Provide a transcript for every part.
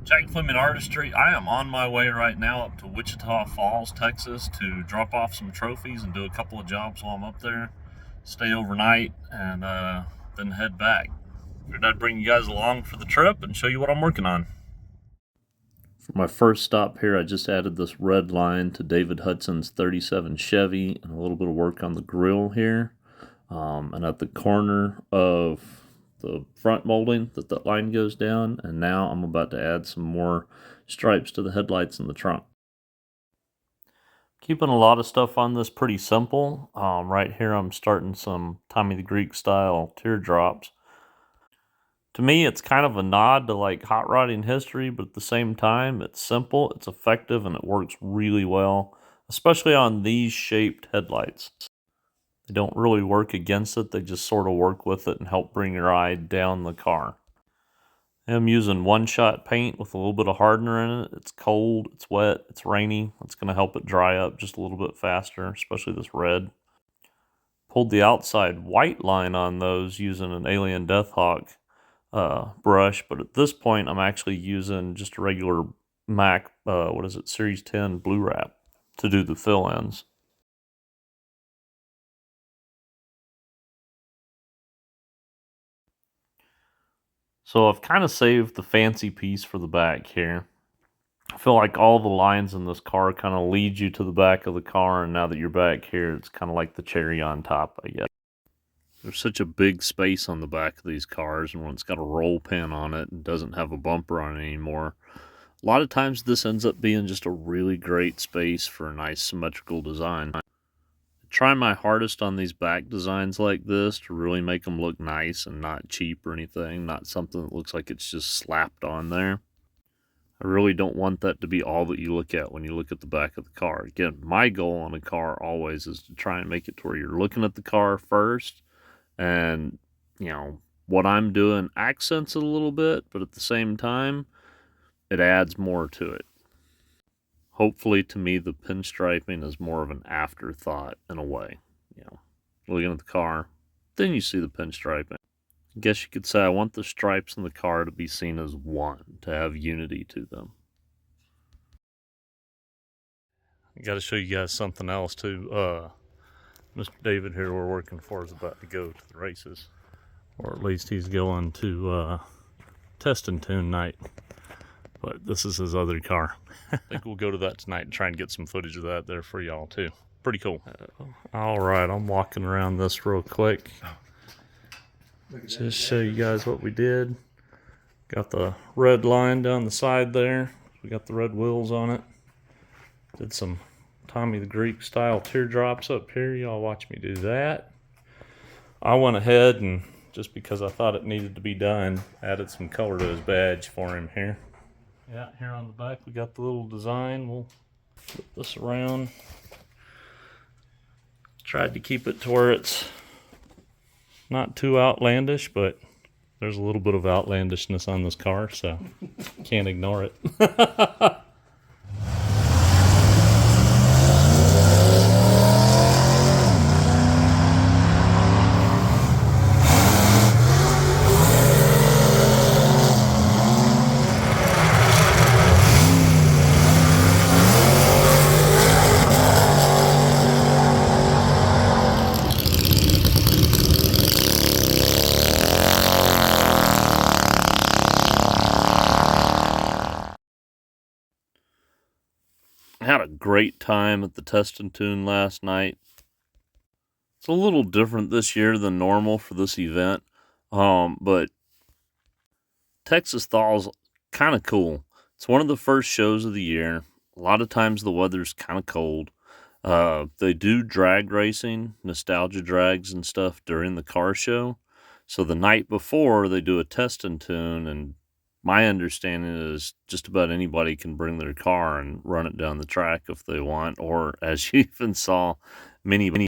Jack Fleming Artistry. I am on my way right now up to Witchita Falls, Texas to drop off some trophies and do a couple of jobs while I'm up there. Stay overnight and then head back. Figured I'd bring you guys along for the trip and show you what I'm working on. For my first stop here, I just added this red line to David Hudson's 37 Chevy and a little bit of work on the grill here. And at the corner of the front molding that line goes down, and now I'm about to add some more stripes to the headlights in the trunk. Keeping a lot of stuff on this pretty simple. Right here I'm starting some Tommy the Greek style teardrops. To me, it's kind of a nod to like hot rodding history, but at the same time, it's simple, it's effective, and it works really well, especially on these shaped headlights. They don't really work against it, they just sort of work with it and help bring your eye down the car. I'm using one-shot paint with a little bit of hardener in it. It's cold, it's wet, it's rainy. It's going to help it dry up just a little bit faster, especially this red. Pulled the outside white line on those using an Alien Deathhawk brush, but at this point I'm actually using just a regular MAC, Series 10 Blue Wrap to do the fill-ins. So I've kind of saved the fancy piece for the back here. I feel like all the lines in this car kind of lead you to the back of the car, and now that you're back here, it's kind of like the cherry on top, I guess. There's such a big space on the back of these cars, and when it's got a roll pin on it and doesn't have a bumper on it anymore, a lot of times this ends up being just a really great space for a nice symmetrical design. Try my hardest on these back designs like this to really make them look nice and not cheap or anything, not something that looks like it's just slapped on there. I really don't want that to be all that you look at when you look at the back of the car. Again, my goal on a car always is to try and make it to where you're looking at the car first, and what I'm doing accents it a little bit, but at the same time it adds more to it. Hopefully, to me, the pinstriping is more of an afterthought in a way. Looking at the car, then you see the pinstriping. I guess you could say I want the stripes in the car to be seen as one, to have unity to them. I got to show you guys something else too. Mr. David here we're working for is about to go to the races, or at least he's going to test and tune night. But this is his other car. I think we'll go to that tonight and try and get some footage of that there for y'all too. Pretty cool. All right, I'm walking around this real quick. Just show you guys what we did. Got the red line down the side there. We got the red wheels on it. Did some Tommy the Greek style teardrops up here. Y'all watch me do that. I went ahead and, just because I thought it needed to be done, added some color to his badge for him here. Yeah, here on the back we got the little design. We'll flip this around. Tried to keep it to where it's not too outlandish, but there's a little bit of outlandishness on this car, so can't ignore it. I had a great time at the Test and Tune last night. It's a little different this year than normal for this event, but Texas Thaw is kind of cool. It's one of the first shows of the year. A lot of times the weather's kind of cold. They do drag racing, nostalgia drags and stuff during the car show. So the night before, they do a Test and Tune, and my understanding is just about anybody can bring their car and run it down the track if they want, or as you even saw, mini.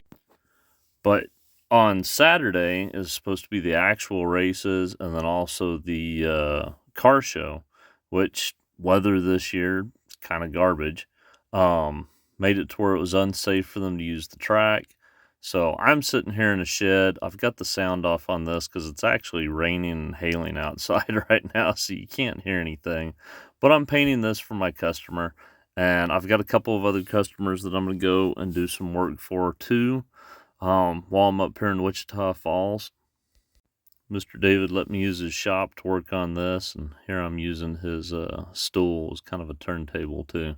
But on Saturday is supposed to be the actual races, and then also the car show, which weather this year is kind of garbage. Made it to where it was unsafe for them to use the track. So I'm sitting here in a shed. I've got the sound off on this because it's actually raining and hailing outside right now, so you can't hear anything. But I'm painting this for my customer, and I've got a couple of other customers that I'm going to go and do some work for too while I'm up here in Witchita Falls. Mr. David let me use his shop to work on this, and here I'm using his stool as kind of a turntable too.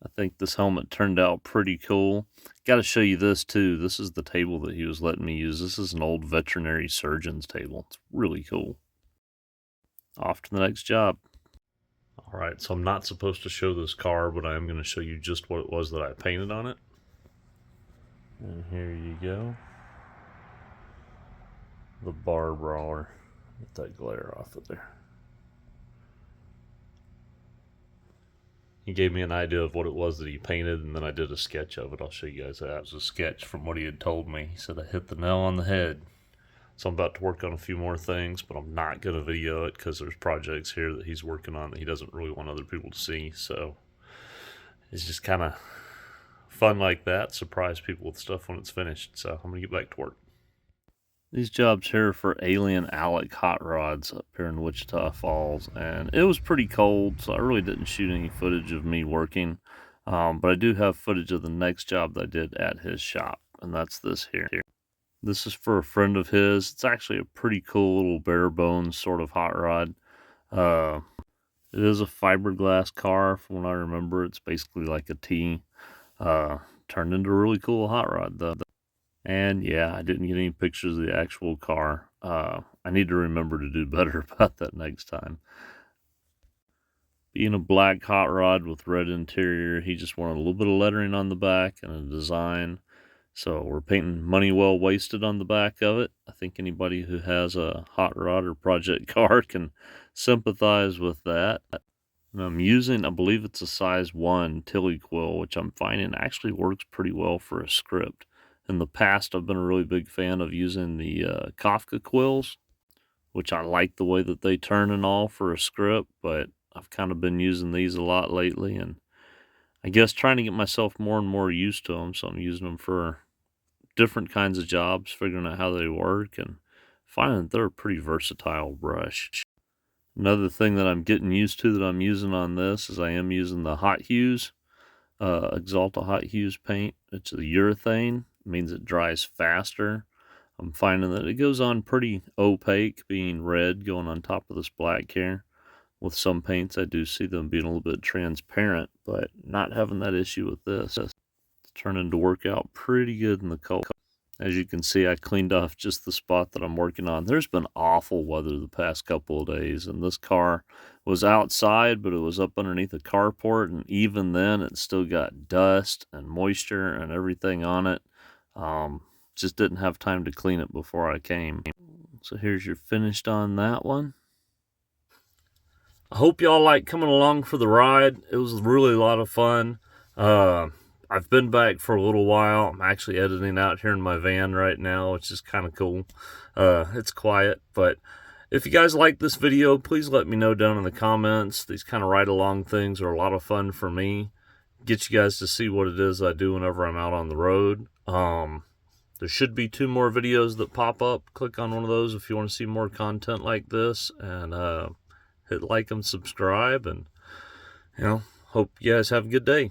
I think this helmet turned out pretty cool. Got to show you this too. This is the table that he was letting me use. This is an old veterinary surgeon's table. It's really cool. Off to the next job. All right, so I'm not supposed to show this car, but I am going to show you just what it was that I painted on it. And here you go. The brawler. Get that glare off of there. He gave me an idea of what it was that he painted, and then I did a sketch of it. I'll show you guys that. It was a sketch from what he had told me. He said I hit the nail on the head. So I'm about to work on a few more things, but I'm not going to video it because there's projects here that he's working on that he doesn't really want other people to see. So it's just kind of fun like that. Surprise people with stuff when it's finished. So I'm going to get back to work. These jobs here are for Alien Alec hot rods up here in Witchita Falls, and it was pretty cold, so I really didn't shoot any footage of me working, but I do have footage of the next job that I did at his shop, and that's this here. This is for a friend of his. It's actually a pretty cool little bare bones sort of hot rod. It is a fiberglass car from what I remember. It's basically like a T, turned into a really cool hot rod though. And yeah, I didn't get any pictures of the actual car. I need to remember to do better about that next time. Being a black hot rod with red interior, he just wanted a little bit of lettering on the back and a design. So we're painting money well wasted on the back of it. I think anybody who has a hot rod or project car can sympathize with that. And I'm using, I believe it's a size 1 Tilly quill, which I'm finding actually works pretty well for a script. In the past, I've been a really big fan of using the Kafka quills, which I like the way that they turn and all for a script, but I've kind of been using these a lot lately, and I guess trying to get myself more and more used to them, so I'm using them for different kinds of jobs, figuring out how they work, and finding that they're a pretty versatile brush. Another thing that I'm getting used to that I'm using on this is I am using the Hot Hues, Exalta Hot Hues paint. It's the urethane. It means it dries faster. I'm finding that it goes on pretty opaque, being red going on top of this black here. With some paints, I do see them being a little bit transparent, but not having that issue with this. It's turning to work out pretty good in the cold. As you can see, I cleaned off just the spot that I'm working on. There's been awful weather the past couple of days, and this car was outside, but it was up underneath a carport, and even then, it still got dust and moisture and everything on it. Just didn't have time to clean it before I came. So here's your finished on that one. I hope y'all like coming along for the ride. It was really a lot of fun. I've been back for a little while. I'm actually editing out here in my van right now, which is kind of cool. It's quiet, but if you guys like this video, please let me know down in the comments. These kind of ride-along things are a lot of fun for me. Get you guys to see what it is I do whenever I'm out on the road. There should be 2 more videos that pop up. Click on one of those if you want to see more content like this, and hit like and subscribe, and hope you guys have a good day.